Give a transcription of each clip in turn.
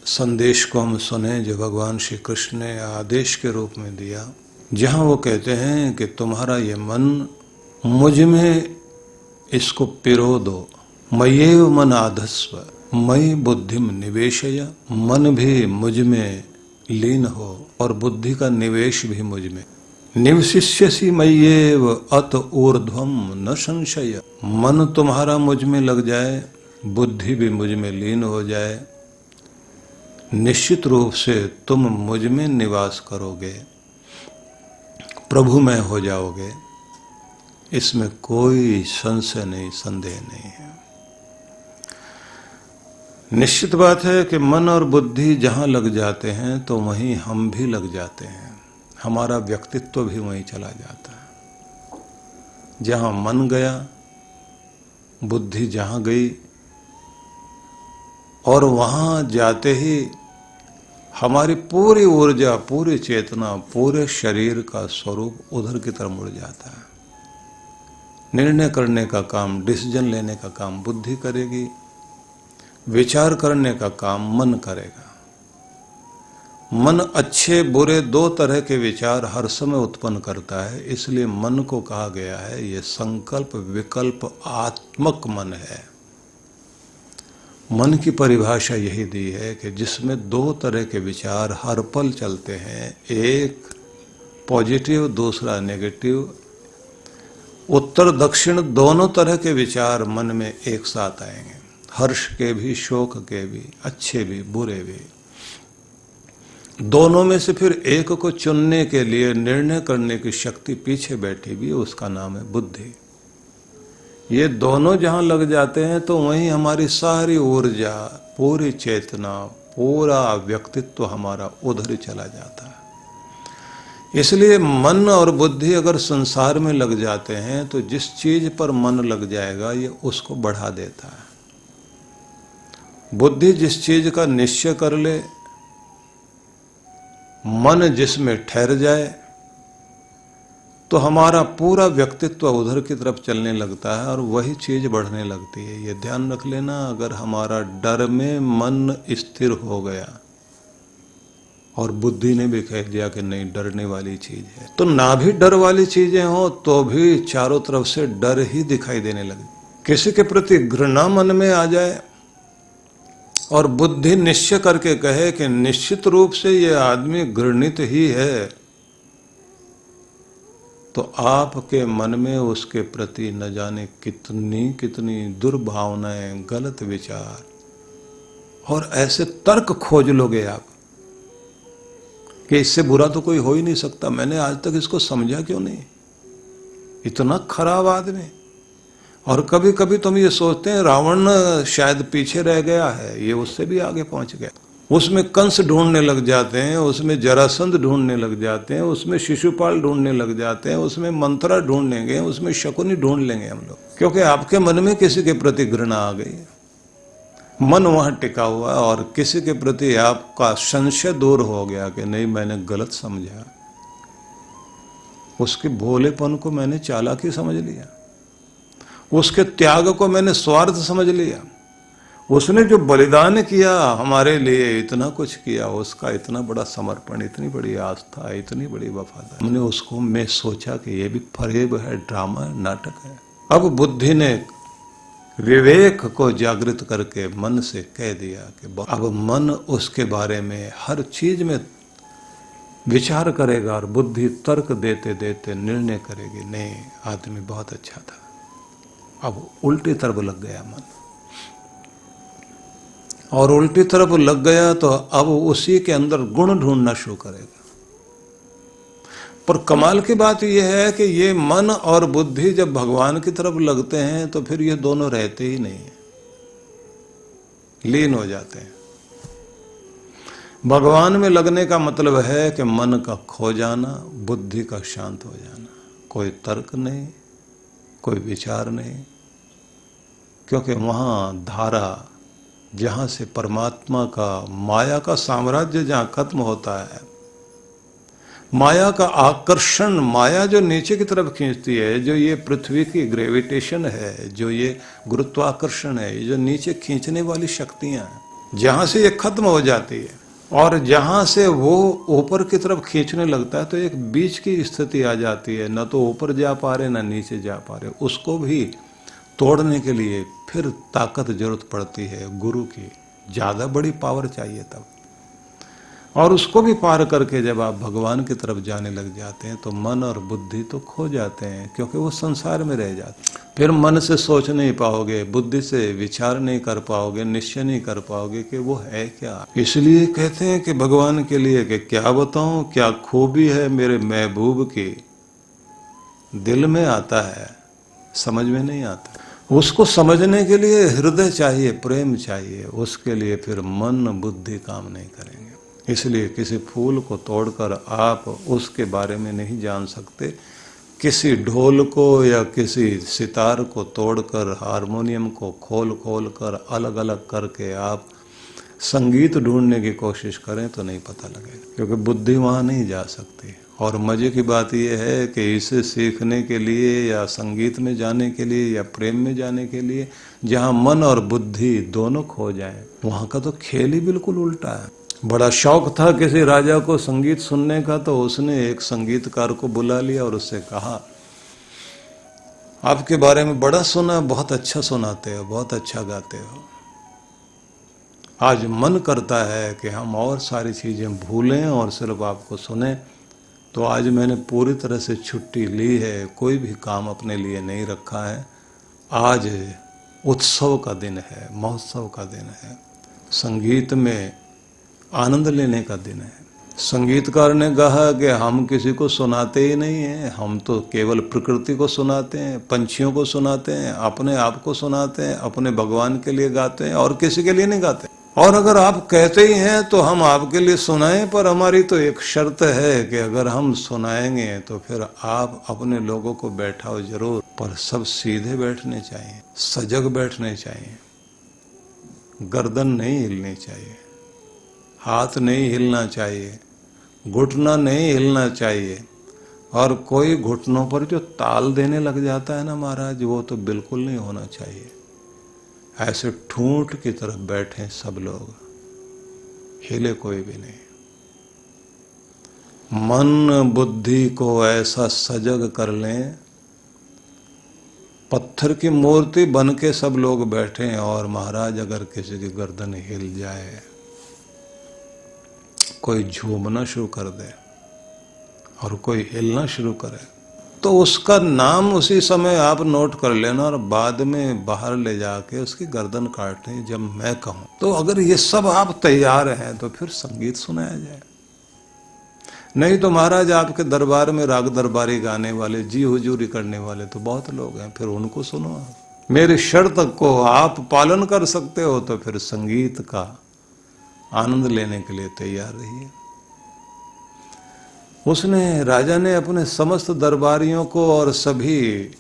संदेश को हम सुने जो भगवान श्री कृष्ण ने आदेश के रूप में दिया, जहाँ वो कहते हैं कि तुम्हारा ये मन मुझ में इसको पिरो दो। मय्येव मन आधस्व मयि बुद्धिम निवेशय, मन भी मुझ में लीन हो और बुद्धि का निवेश भी मुझ में। निवशिष्यसि मय्येव अत ऊर्ध्वम न संशय, मन तुम्हारा मुझ में लग जाए, बुद्धि भी मुझ में लीन हो जाए, निश्चित रूप से तुम मुझ में निवास करोगे, प्रभु में हो जाओगे, इसमें कोई संशय नहीं, संदेह नहीं है। निश्चित बात है कि मन और बुद्धि जहाँ लग जाते हैं तो वहीं हम भी लग जाते हैं, हमारा व्यक्तित्व भी वहीं चला जाता है। जहाँ मन गया, बुद्धि जहाँ गई, और वहाँ जाते ही हमारी पूरी ऊर्जा, पूरी चेतना, पूरे शरीर का स्वरूप उधर की तरफ मुड़ जाता है। निर्णय करने का काम, डिसीजन लेने का काम बुद्धि करेगी, विचार करने का काम मन करेगा। मन अच्छे बुरे दो तरह के विचार हर समय उत्पन्न करता है, इसलिए मन को कहा गया है ये संकल्प विकल्प आत्मक मन है। मन की परिभाषा यही दी है कि जिसमें दो तरह के विचार हर पल चलते हैं, एक पॉजिटिव, दूसरा नेगेटिव, उत्तर दक्षिण दोनों तरह के विचार मन में एक साथ आएंगे, हर्ष के भी, शोक के भी, अच्छे भी, बुरे भी। दोनों में से फिर एक को चुनने के लिए निर्णय करने की शक्ति पीछे बैठी भी, उसका नाम है बुद्धि। ये दोनों जहां लग जाते हैं तो वहीं हमारी सारी ऊर्जा, पूरी चेतना, पूरा व्यक्तित्व हमारा उधर ही चला जाता है। इसलिए मन और बुद्धि अगर संसार में लग जाते हैं तो जिस चीज पर मन लग जाएगा ये उसको बढ़ा देता है। बुद्धि जिस चीज का निश्चय कर ले, मन जिसमें ठहर जाए, तो हमारा पूरा व्यक्तित्व उधर की तरफ चलने लगता है और वही चीज बढ़ने लगती है। ये ध्यान रख लेना, अगर हमारा डर में मन स्थिर हो गया और बुद्धि ने भी कह दिया कि नहीं डरने वाली चीज है, तो ना भी डर वाली चीजें हो तो भी चारों तरफ से डर ही दिखाई देने लगे। किसी के प्रति घृणा मन में आ जाए और बुद्धि निश्चय करके कहे कि निश्चित रूप से ये आदमी घृणित ही है, तो आपके मन में उसके प्रति न जाने कितनी कितनी दुर्भावनाएं, गलत विचार और ऐसे तर्क खोज लोगे आप कि इससे बुरा तो कोई हो ही नहीं सकता, मैंने आज तक इसको समझा क्यों नहीं, इतना खराब आदमी। और कभी कभी तुम ये सोचते हैं रावण शायद पीछे रह गया है, ये उससे भी आगे पहुंच गया। उसमें कंस ढूंढने लग जाते हैं, उसमें जरासंध ढूंढने लग जाते हैं, उसमें शिशुपाल ढूंढने लग जाते हैं, उसमें मंथरा ढूंढ लेंगे, उसमें शकुनी ढूंढ लेंगे हम लोग, क्योंकि आपके मन में किसी के प्रति घृणा आ गई, मन वहां टिका हुआ है और किसी के प्रति आपका संशय दूर हो गया कि नहीं मैंने गलत समझा, उसके भोलेपन को मैंने चालाकी समझ लिया, उसके त्याग को मैंने स्वार्थ समझ लिया, उसने जो बलिदान किया हमारे लिए, इतना कुछ किया, उसका इतना बड़ा समर्पण, इतनी बड़ी आस्था, इतनी बड़ी वफादारी, हमने उसको मैं सोचा कि ये भी फरेब है, ड्रामा है, नाटक है। अब बुद्धि ने विवेक को जागृत करके मन से कह दिया कि अब मन उसके बारे में हर चीज में विचार करेगा और बुद्धि तर्क देते देते निर्णय करेगी, नहीं आदमी बहुत अच्छा था। अब उल्टी तरफ लग गया मन, और उल्टी तरफ लग गया तो अब उसी के अंदर गुण ढूंढना शुरू करेगा। पर कमाल की बात यह है कि ये मन और बुद्धि जब भगवान की तरफ लगते हैं तो फिर ये दोनों रहते ही नहीं, लीन हो जाते हैं। भगवान में लगने का मतलब है कि मन का खो जाना, बुद्धि का शांत हो जाना, कोई तर्क नहीं, कोई विचार नहीं, क्योंकि वहां धारा जहां से परमात्मा का, माया का साम्राज्य जहां खत्म होता है, माया का आकर्षण, माया जो नीचे की तरफ खींचती है, जो ये पृथ्वी की ग्रेविटेशन है, जो ये गुरुत्वाकर्षण है, ये जो नीचे खींचने वाली शक्तियां हैं, जहां से ये खत्म हो जाती है और जहां से वो ऊपर की तरफ खींचने लगता है तो एक बीच की स्थिति आ जाती है, न तो ऊपर जा पा रहे न नीचे जा पा रहे। उसको भी तोड़ने के लिए फिर ताकत जरूरत पड़ती है, गुरु की ज्यादा बड़ी पावर चाहिए तब। और उसको भी पार करके जब आप भगवान की तरफ जाने लग जाते हैं तो मन और बुद्धि तो खो जाते हैं, क्योंकि वो संसार में रह जाते हैं। फिर मन से सोच नहीं पाओगे, बुद्धि से विचार नहीं कर पाओगे, निश्चय नहीं कर पाओगे कि वो है क्या। इसलिए कहते हैं कि भगवान के लिए कि क्या बताऊं क्या खूबी है मेरे महबूब की, दिल में आता है समझ में नहीं आता। उसको समझने के लिए हृदय चाहिए, प्रेम चाहिए, उसके लिए फिर मन बुद्धि काम नहीं करेंगे। इसलिए किसी फूल को तोड़कर आप उसके बारे में नहीं जान सकते, किसी ढोल को या किसी सितार को तोड़कर हारमोनियम को खोल खोल कर अलग अलग करके आप संगीत ढूंढने की कोशिश करें तो नहीं पता लगेगा, क्योंकि बुद्धि वहाँ नहीं जा सकती। और मजे की बात यह है कि इसे सीखने के लिए या संगीत में जाने के लिए या प्रेम में जाने के लिए जहाँ मन और बुद्धि दोनों खो जाएं, वहाँ का तो खेल ही बिल्कुल उल्टा है। बड़ा शौक था किसी राजा को संगीत सुनने का, तो उसने एक संगीतकार को बुला लिया और उससे कहा आपके बारे में बड़ा सुना, बहुत अच्छा सुनाते हो, बहुत अच्छा गाते हो। आज मन करता है कि हम और सारी चीजें भूलें और सिर्फ आपको सुने। तो आज मैंने पूरी तरह से छुट्टी ली है, कोई भी काम अपने लिए नहीं रखा है। आज उत्सव का दिन है, महोत्सव का दिन है, संगीत में आनंद लेने का दिन है। संगीतकार ने कहा कि हम किसी को सुनाते ही नहीं हैं, हम तो केवल प्रकृति को सुनाते हैं, पंछियों को सुनाते हैं, अपने आप को सुनाते हैं, अपने भगवान के लिए गाते हैं और किसी के लिए नहीं गाते। और अगर आप कहते ही हैं तो हम आपके लिए सुनाएं, पर हमारी तो एक शर्त है कि अगर हम सुनाएंगे तो फिर आप अपने लोगों को बैठाओ जरूर, पर सब सीधे बैठने चाहिए, सजग बैठने चाहिए, गर्दन नहीं हिलनी चाहिए, हाथ नहीं हिलना चाहिए, घुटना नहीं हिलना चाहिए। और कोई घुटनों पर जो ताल देने लग जाता है ना महाराज, वो तो बिल्कुल नहीं होना चाहिए। ऐसे ठूंठ की तरफ बैठे सब लोग, हिले कोई भी नहीं। मन बुद्धि को ऐसा सजग कर लें, पत्थर की मूर्ति बन के सब लोग बैठे। और महाराज अगर किसी की गर्दन हिल जाए, कोई झूमना शुरू कर दे और कोई हिलना शुरू करे, तो उसका नाम उसी समय आप नोट कर लेना और बाद में बाहर ले जाके उसकी गर्दन काटने जब मैं कहूं। तो अगर ये सब आप तैयार हैं तो फिर संगीत सुनाया जाए। नहीं तो महाराज आपके दरबार में राग दरबारी गाने वाले, जी हुजूरी करने वाले तो बहुत लोग हैं, फिर उनको सुनो आप। मेरी शर्त को आप पालन कर सकते हो तो फिर संगीत का आनंद लेने के लिए तैयार रहिए। उसने, राजा ने अपने समस्त दरबारियों को और सभी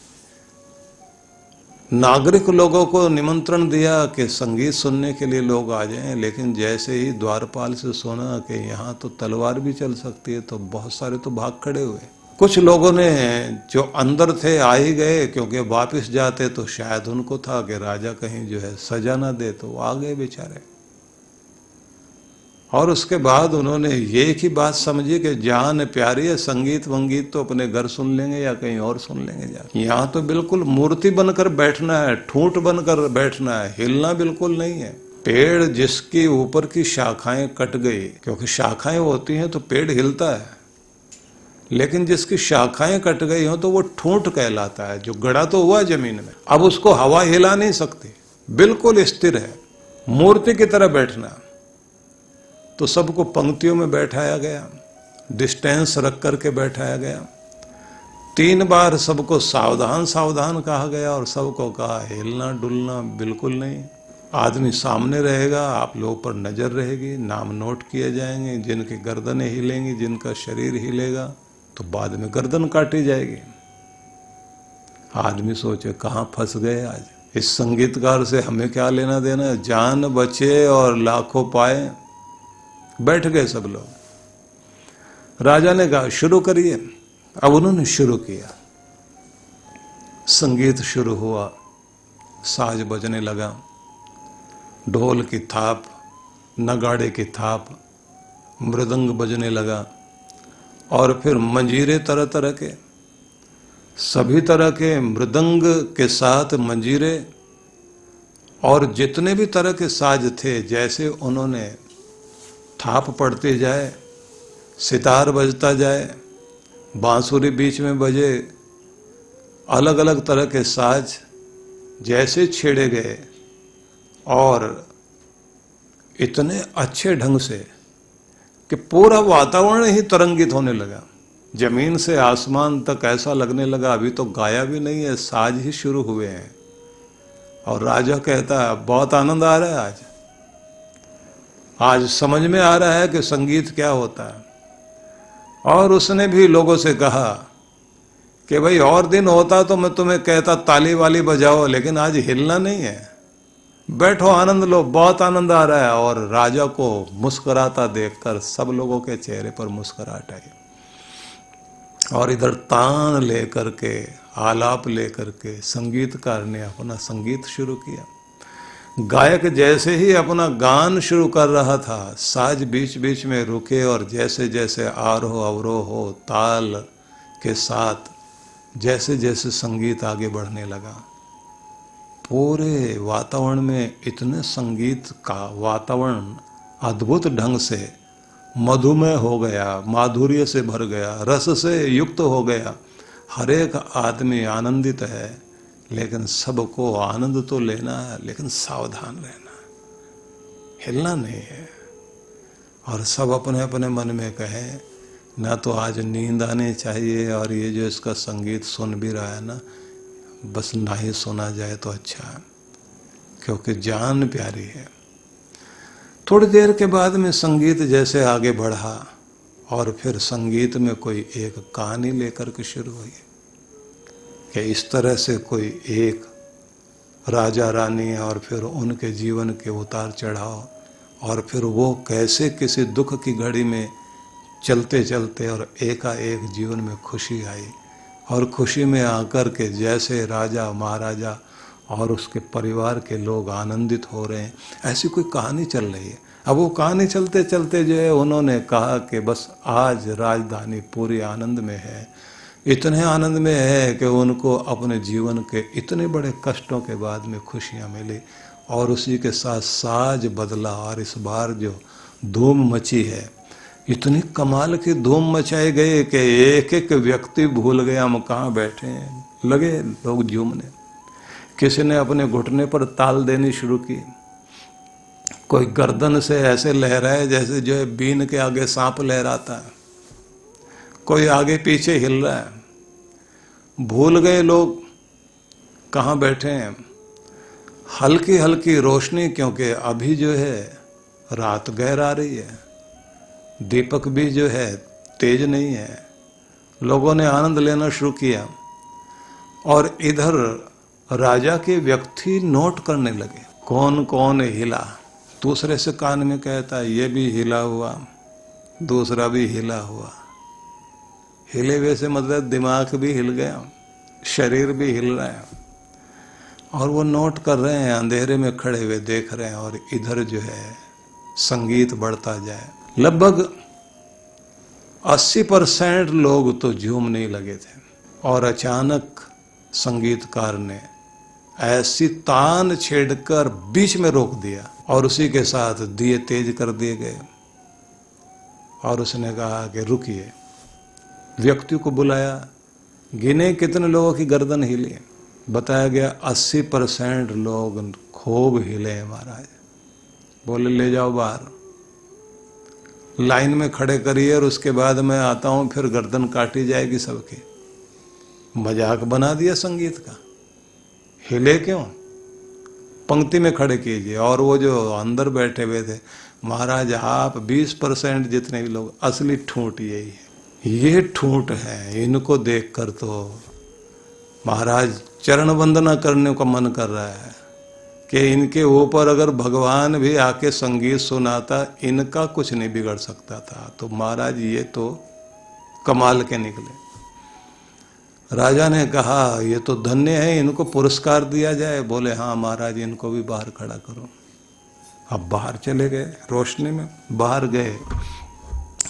नागरिक लोगों को निमंत्रण दिया कि संगीत सुनने के लिए लोग आ जाएं, लेकिन जैसे ही द्वारपाल से सुना कि यहाँ तो तलवार भी चल सकती है तो बहुत सारे तो भाग खड़े हुए। कुछ लोगों ने जो अंदर थे आ ही गए, क्योंकि वापस जाते तो शायद उनको था कि राजा कहीं जो है सजा ना दे, तो आ गए बेचारे। और उसके बाद उन्होंने ये ही बात समझी कि जान प्यारी है, संगीत वंगीत तो अपने घर सुन लेंगे या कहीं और सुन लेंगे जाके, यहाँ तो बिल्कुल मूर्ति बनकर बैठना है, ठूंठ बनकर बैठना है, हिलना बिल्कुल नहीं है। पेड़ जिसकी ऊपर की शाखाएं कट गई, क्योंकि शाखाएं होती हैं तो पेड़ हिलता है, लेकिन जिसकी शाखाएं कट गई हो तो वो ठूंठ कहलाता है, जो गड़ा तो हुआ जमीन में, अब उसको हवा हिला नहीं सकती, बिल्कुल स्थिर है, मूर्ति की तरह बैठना। तो सबको पंक्तियों में बैठाया गया, डिस्टेंस रख करके बैठाया गया। 3 बार सबको सावधान सावधान कहा गया और सबको कहा हिलना डुलना बिल्कुल नहीं। आदमी सामने रहेगा, आप लोगों पर नजर रहेगी, नाम नोट किए जाएंगे, जिनकी गर्दनें हिलेंगी, जिनका शरीर हिलेगा तो बाद में गर्दन काटी जाएगी। आदमी सोचे कहाँ फंस गए आज, इस संगीतकार से हमें क्या लेना देना, जान बचे और लाखों पाए। बैठ गए सब लोग। राजा ने कहा शुरू करिए। अब उन्होंने शुरू किया, संगीत शुरू हुआ, साज बजने लगा, ढोल की थाप नगाड़े की थाप, मृदंग बजने लगा, और फिर मंजीरे तरह तरह के, सभी तरह के मृदंग के साथ मंजीरे और जितने भी तरह के साज थे, जैसे उन्होंने थाप पड़ते जाए, सितार बजता जाए, बांसुरी बीच में बजे, अलग अलग तरह के साज जैसे छेड़े गए और इतने अच्छे ढंग से कि पूरा वातावरण ही तरंगित होने लगा। जमीन से आसमान तक ऐसा लगने लगा अभी तो गाया भी नहीं है, साज ही शुरू हुए हैं। और राजा कहता है बहुत आनंद आ रहा है, आज समझ में आ रहा है कि संगीत क्या होता है। और उसने भी लोगों से कहा कि भाई और दिन होता तो मैं तुम्हें कहता ताली वाली बजाओ, लेकिन आज हिलना नहीं है, बैठो आनंद लो, बहुत आनंद आ रहा है। और राजा को मुस्कुराता देखकर सब लोगों के चेहरे पर मुस्कुराहट आई। और इधर तान लेकर के, आलाप लेकर के संगीतकार ने अपना संगीत शुरू किया। गायक जैसे ही अपना गान शुरू कर रहा था, साज बीच बीच में रुके और जैसे जैसे आरोह अवरोह हो ताल के साथ जैसे जैसे संगीत आगे बढ़ने लगा, पूरे वातावरण में इतने संगीत का वातावरण अद्भुत ढंग से मधुमय हो गया, माधुर्य से भर गया, रस से युक्त हो गया। हर एक आदमी आनंदित है, लेकिन सबको आनंद तो लेना है, लेकिन सावधान रहना, हिलना नहीं है। और सब अपने अपने मन में कहें ना तो आज नींद आनी चाहिए, और ये जो इसका संगीत सुन भी रहा है ना, बस ना ही सुना जाए तो अच्छा है, क्योंकि जान प्यारी है। थोड़ी देर के बाद में संगीत जैसे आगे बढ़ा और फिर संगीत में कोई एक कहानी लेकर के शुरू हुई कि इस तरह से कोई एक राजा रानी और फिर उनके जीवन के उतार चढ़ाव, और फिर वो कैसे किसी दुख की घड़ी में चलते चलते और एकाएक जीवन में खुशी आई, और खुशी में आकर के जैसे राजा महाराजा और उसके परिवार के लोग आनंदित हो रहे हैं, ऐसी कोई कहानी चल रही है। अब वो कहानी चलते चलते जो है उन्होंने कहा कि बस आज राजधानी पूरी आनंद में है, इतने आनंद में है कि उनको अपने जीवन के इतने बड़े कष्टों के बाद में खुशियाँ मिली। और उसी के साथ साज बदला, और इस बार जो धूम मची है, इतनी कमाल की धूम मचाई गई कि एक एक व्यक्ति भूल गया हम कहाँ बैठे हैं, लगे लोग झूमने। किसी ने अपने घुटने पर ताल देनी शुरू की, कोई गर्दन से ऐसे लहराए जैसे जो है बीन के आगे सांप लहराता है, कोई आगे पीछे हिल रहा है। भूल गए लोग कहाँ बैठे हैं। हल्की हल्की रोशनी, क्योंकि अभी जो है रात गहर आ रही है, दीपक भी जो है तेज नहीं है। लोगों ने आनंद लेना शुरू किया, और इधर राजा के व्यक्ति नोट करने लगे कौन कौन हिला। दूसरे से कान में कहता ये भी हिला हुआ, दूसरा भी हिला हुआ। हिले हुए से मतलब दिमाग भी हिल गया, शरीर भी हिल रहा है। और वो नोट कर रहे हैं, अंधेरे में खड़े हुए देख रहे हैं, और इधर जो है संगीत बढ़ता जाए। लगभग 80% लोग तो झूमने लगे थे, और अचानक संगीतकार ने ऐसी तान छेड़कर बीच में रोक दिया, और उसी के साथ दिए तेज कर दिए गए। और उसने कहा कि रुकिए। व्यक्ति को बुलाया, गिने कितने लोगों की गर्दन हिली। बताया गया 80% लोग खूब हिले महाराज। बोले ले जाओ बाहर, लाइन में खड़े करिए, और उसके बाद मैं आता हूं, फिर गर्दन काटी जाएगी सबकी। मजाक बना दिया संगीत का। हिले क्यों, पंक्ति में खड़े कीजिए। और वो जो अंदर बैठे हुए थे, महाराज आप 20% जितने भी लोग, असली ठूंठ यही है, ये ठूंठ है। इनको देखकर तो महाराज चरण वंदना करने को मन कर रहा है कि इनके ऊपर अगर भगवान भी आके संगीत सुनाता, इनका कुछ नहीं बिगड़ सकता था। तो महाराज ये तो कमाल के निकले। राजा ने कहा ये तो धन्य है, इनको पुरस्कार दिया जाए। बोले हाँ महाराज, इनको भी बाहर खड़ा करो। अब बाहर चले गए, रोशनी में बाहर गए।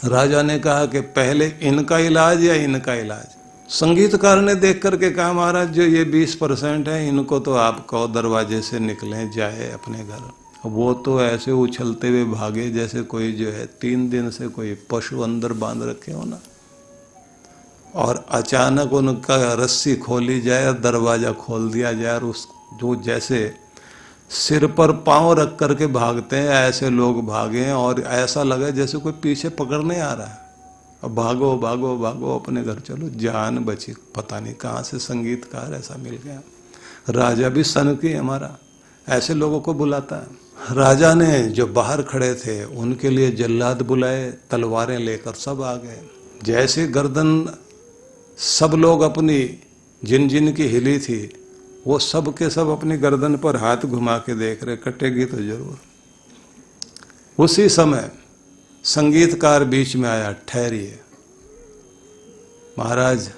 राजा ने कहा कि पहले इनका इलाज या इनका इलाज। संगीतकार ने देख करके कहा महाराज जो ये 20% है इनको तो आप कहो दरवाजे से निकलें, जाए अपने घर। वो तो ऐसे उछलते हुए भागे जैसे कोई जो है 3 दिन से कोई पशु अंदर बांध रखे हो ना, और अचानक उनका रस्सी खोली जाए और दरवाजा खोल दिया जाए, और उस जो जैसे सिर पर पांव रख करके भागते हैं ऐसे लोग भागे, और ऐसा लगा जैसे कोई पीछे पकड़ने आ रहा है। अब भागो भागो भागो अपने घर चलो, जान बची। पता नहीं कहाँ से संगीतकार ऐसा मिल गया। राजा भी सनकी हमारा ऐसे लोगों को बुलाता है। राजा ने जो बाहर खड़े थे उनके लिए जल्लाद बुलाए, तलवारें लेकर सब आ गए। जैसे गर्दन सब लोग अपनी जिन जिन की हिली थी वो सब के सब अपनी गर्दन पर हाथ घुमा के देख रहे, कटेगी तो जरूर। उसी समय संगीतकार बीच में आया, ठहरिए महाराज,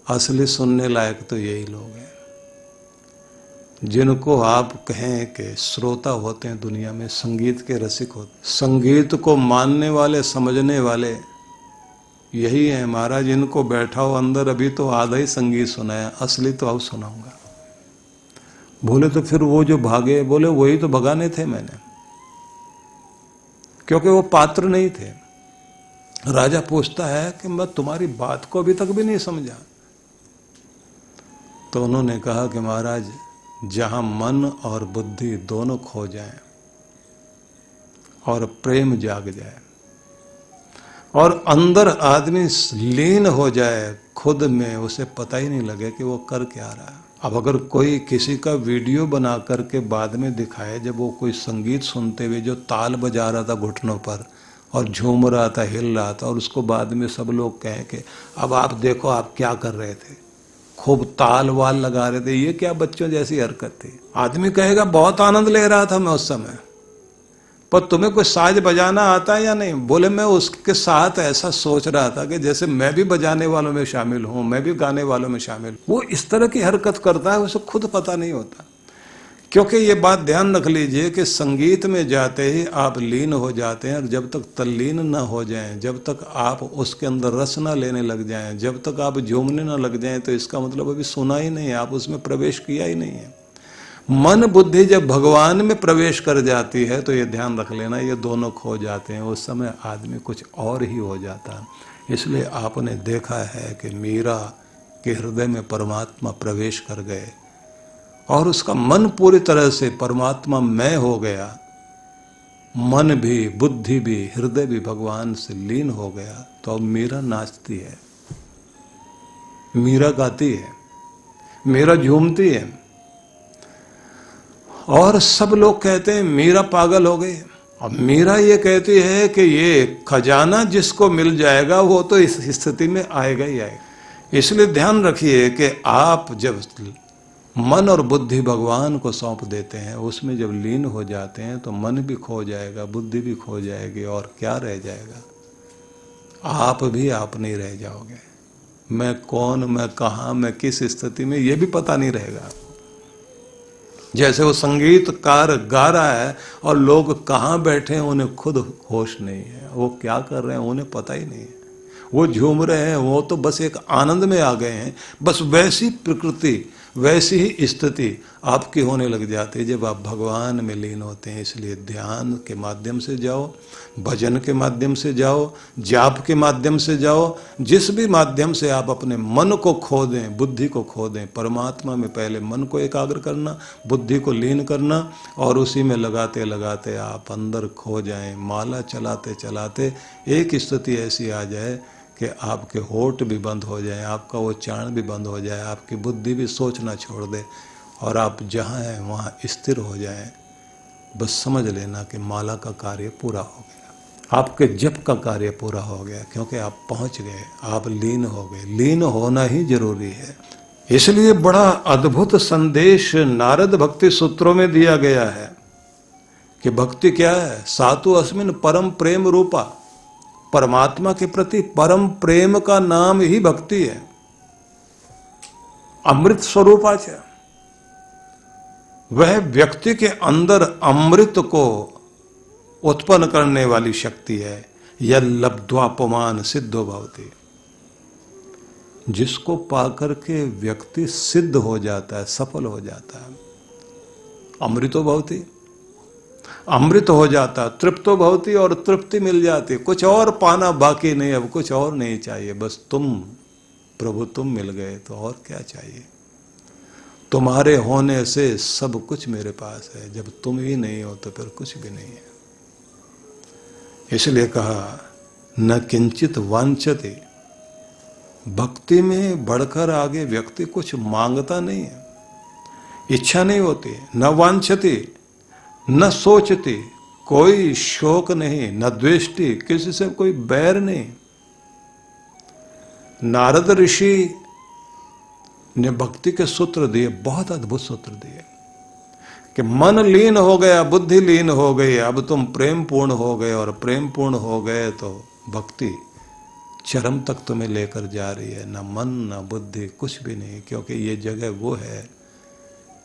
असली सुनने लायक तो यही लोग हैं जिनको आप कहें कि श्रोता होते हैं दुनिया में, संगीत के रसिक होते, संगीत को मानने वाले समझने वाले यही हैं महाराज। इनको बैठाओ अंदर, अभी तो आधा ही संगीत सुनाया, असली तो अब सुनाऊंगा। बोले तो फिर वो जो भागे, बोले वही तो भगाने थे मैंने, क्योंकि वो पात्र नहीं थे। राजा पूछता है कि मैं तुम्हारी बात को अभी तक भी नहीं समझा। तो उन्होंने कहा कि महाराज जहां मन और बुद्धि दोनों खो जाएं और प्रेम जाग जाए और अंदर आदमी लीन हो जाए खुद में, उसे पता ही नहीं लगे कि वो कर क्या रहा है। अब अगर कोई किसी का वीडियो बना करके बाद में दिखाए जब वो कोई संगीत सुनते हुए जो ताल बजा रहा था घुटनों पर और झूम रहा था, हिल रहा था, और उसको बाद में सब लोग कहें कि अब आप देखो आप क्या कर रहे थे, खूब ताल वाल लगा रहे थे, ये क्या बच्चों जैसी हरकत थी। आदमी कहेगा बहुत आनंद ले रहा था मैं उस समय, पर तुम्हें कोई साज बजाना आता है या नहीं? बोले मैं उसके साथ ऐसा सोच रहा था कि जैसे मैं भी बजाने वालों में शामिल हूं, मैं भी गाने वालों में शामिल। वो इस तरह की हरकत करता है, उसे खुद पता नहीं होता। क्योंकि ये बात ध्यान रख लीजिए कि संगीत में जाते ही आप लीन हो जाते हैं, और जब तक तल्लीन न हो जाएं, जब तक आप उसके अंदर रस न लेने लग जाएं, जब तक आप झूमने न लग जाएं, तो इसका मतलब अभी सुना ही नहीं है, आप उसमें प्रवेश किया ही नहीं है। मन बुद्धि जब भगवान में प्रवेश कर जाती है तो ये ध्यान रख लेना, ये दोनों खो जाते हैं, उस समय आदमी कुछ और ही हो जाता है। इसलिए आपने देखा है कि मीरा के हृदय में परमात्मा प्रवेश कर गए और उसका मन पूरी तरह से परमात्मा मय हो गया, मन भी बुद्धि भी हृदय भी भगवान से लीन हो गया। तो अब मीरा नाचती है, मीरा गाती है, मीरा झूमती है, और सब लोग कहते हैं मीरा पागल हो गई। अब मीरा ये कहती है कि ये खजाना जिसको मिल जाएगा वो तो इस स्थिति में आएगा ही आएगा। इसलिए ध्यान रखिए कि आप जब मन और बुद्धि भगवान को सौंप देते हैं, उसमें जब लीन हो जाते हैं तो मन भी खो जाएगा, बुद्धि भी खो जाएगी, और क्या रह जाएगा? आप भी आप नहीं रह जाओगे। मैं कौन, मैं कहाँ, मैं किस स्थिति में, ये भी पता नहीं रहेगा। जैसे वो संगीतकार गा रहा है और लोग कहाँ बैठे हैं उन्हें खुद होश नहीं है, वो क्या कर रहे हैं उन्हें पता ही नहीं है, वो झूम रहे हैं, वो तो बस एक आनंद में आ गए हैं। बस वैसी प्रकृति वैसी ही स्थिति आपकी होने लग जाती है जब आप भगवान में लीन होते हैं। इसलिए ध्यान के माध्यम से जाओ, भजन के माध्यम से जाओ, जाप के माध्यम से जाओ, जिस भी माध्यम से आप अपने मन को खो दें, बुद्धि को खो दें, परमात्मा में पहले मन को एकाग्र करना, बुद्धि को लीन करना, और उसी में लगाते लगाते आप अंदर खो जाएं। माला चलाते चलाते एक स्थिति ऐसी आ जाए कि आपके होठ भी बंद हो जाए, आपका वो चाण भी बंद हो जाए, आपकी बुद्धि भी सोचना छोड़ दे, और आप जहाँ हैं वहाँ स्थिर हो जाएं। बस समझ लेना कि माला का कार्य पूरा हो गया, आपके जप का कार्य पूरा हो गया, क्योंकि आप पहुँच गए, आप लीन हो गए। लीन होना ही जरूरी है। इसलिए बड़ा अद्भुत संदेश नारद भक्ति सूत्रों में दिया गया है कि भक्ति क्या है? सातु अस्मिन परम प्रेम रूपा। परमात्मा के प्रति परम प्रेम का नाम ही भक्ति है। अमृत स्वरूपाच, वह व्यक्ति के अंदर अमृत को उत्पन्न करने वाली शक्ति है। यह लब्ध्वापमान सिद्धो भवति, जिसको पाकर के व्यक्ति सिद्ध हो जाता है, सफल हो जाता है। अमृतो भवति, अमृत हो जाता, तृप्तो भवति, और तृप्ति मिल जाती, कुछ और पाना बाकी नहीं, अब कुछ और नहीं चाहिए, बस तुम प्रभु तुम मिल गए तो और क्या चाहिए। तुम्हारे होने से सब कुछ मेरे पास है, जब तुम ही नहीं हो तो फिर कुछ भी नहीं है। इसलिए कहा न किंचित वांछते, भक्ति में बढ़कर आगे व्यक्ति कुछ मांगता नहीं है, इच्छा नहीं होती, न वांछती, न सोचती, कोई शोक नहीं, न द्वेष्टि, किसी से कोई बैर नहीं। नारद ऋषि ने भक्ति के सूत्र दिए, बहुत अद्भुत सूत्र दिए कि मन लीन हो गया, बुद्धि लीन हो गई, अब तुम प्रेम पूर्ण हो गए, और प्रेम पूर्ण हो गए तो भक्ति चरम तक तुम्हें लेकर जा रही है। न मन न बुद्धि, कुछ भी नहीं, क्योंकि ये जगह वो है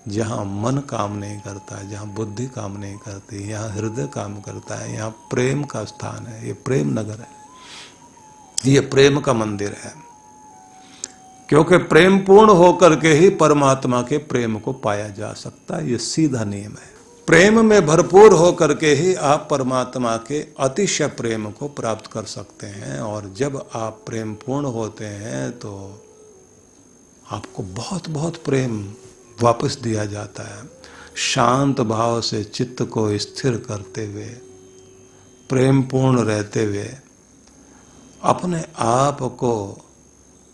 जहाँ मन काम नहीं करता, जहाँ बुद्धि काम नहीं करती, यहाँ हृदय काम करता है, यहाँ प्रेम का स्थान है, ये प्रेम नगर है, ये प्रेम का मंदिर है। क्योंकि प्रेम पूर्ण होकर के ही परमात्मा के प्रेम को पाया जा सकता है, ये सीधा नियम है। प्रेम में भरपूर होकर के ही आप परमात्मा के अतिशय प्रेम को प्राप्त कर सकते हैं, और जब आप प्रेम पूर्ण होते हैं तो आपको बहुत बहुत प्रेम वापस दिया जाता है। शांत भाव से चित्त को स्थिर करते हुए, प्रेम पूर्ण रहते हुए, अपने आप को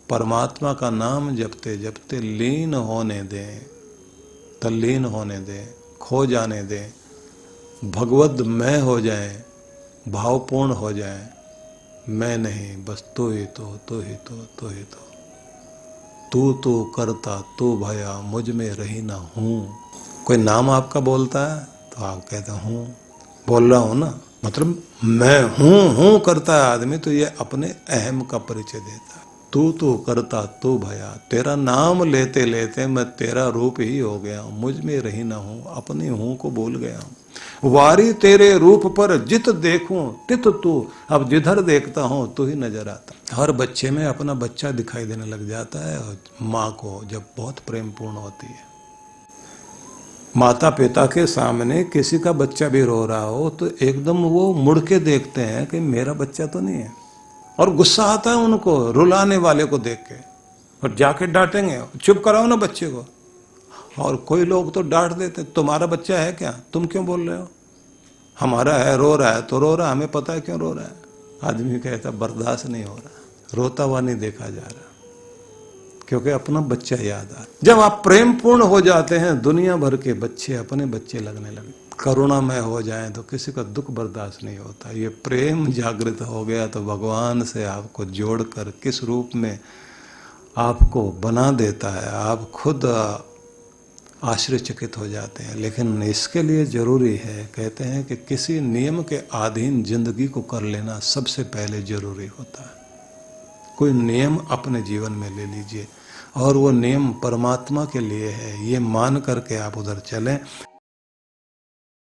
परमात्मा का नाम जपते जपते लीन होने दें, तल्लीन होने दें, खो जाने दें, भगवद मैं हो जाएं, भावपूर्ण हो जाएं। मैं नहीं, बस तू ही तो, तू ही तो, तू ही तो, तू तो करता, तू भया, मुझ में रही ना हूं। कोई नाम आपका बोलता है तो आप कहते हूं, बोल रहा हूं ना, मतलब मैं हूं करता है आदमी, तो ये अपने अहम का परिचय देता है। तू तो करता, तू भया, तेरा नाम लेते लेते मैं तेरा रूप ही हो गया हूं, मुझ में रही ना हूं, अपने हूं को भूल गया हूं। वारी तेरे रूप पर जित देखूं तित तू, अब जिधर देखता हूं तू ही नजर आता। हर बच्चे में अपना बच्चा दिखाई देने लग जाता है, और माँ को जब बहुत प्रेम पूर्ण होती है। माता पिता के सामने किसी का बच्चा भी रो रहा हो तो एकदम वो मुड़ के देखते हैं कि मेरा बच्चा तो नहीं है, और गुस्सा आता है उनको रुलाने वाले को देख के, और जाके डांटेंगे, चुप कराओ ना बच्चे को। और कोई लोग तो डांट देते, तुम्हारा बच्चा है क्या, तुम क्यों बोल रहे हो, हमारा है, रो रहा है तो रो रहा है, हमें पता है क्यों रो रहा है। आदमी कहता बर्दाश्त नहीं हो रहा, रोता हुआ नहीं देखा जा रहा, क्योंकि अपना बच्चा याद आ। जब आप प्रेम पूर्ण हो जाते हैं, दुनिया भर के बच्चे अपने बच्चे लगने लगे। करुणामय हो जाए तो किसी का दुख बर्दाश्त नहीं होता। ये प्रेम जागृत हो गया तो भगवान से आपको जोड़कर किस रूप में आपको बना देता है, आप खुद आश्चर्यचकित हो जाते हैं। लेकिन इसके लिए जरूरी है, कहते हैं कि किसी नियम के अधीन जिंदगी को कर लेना सबसे पहले जरूरी होता है। कोई नियम अपने जीवन में ले लीजिए, और वो नियम परमात्मा के लिए है, ये मान करके आप उधर चलें।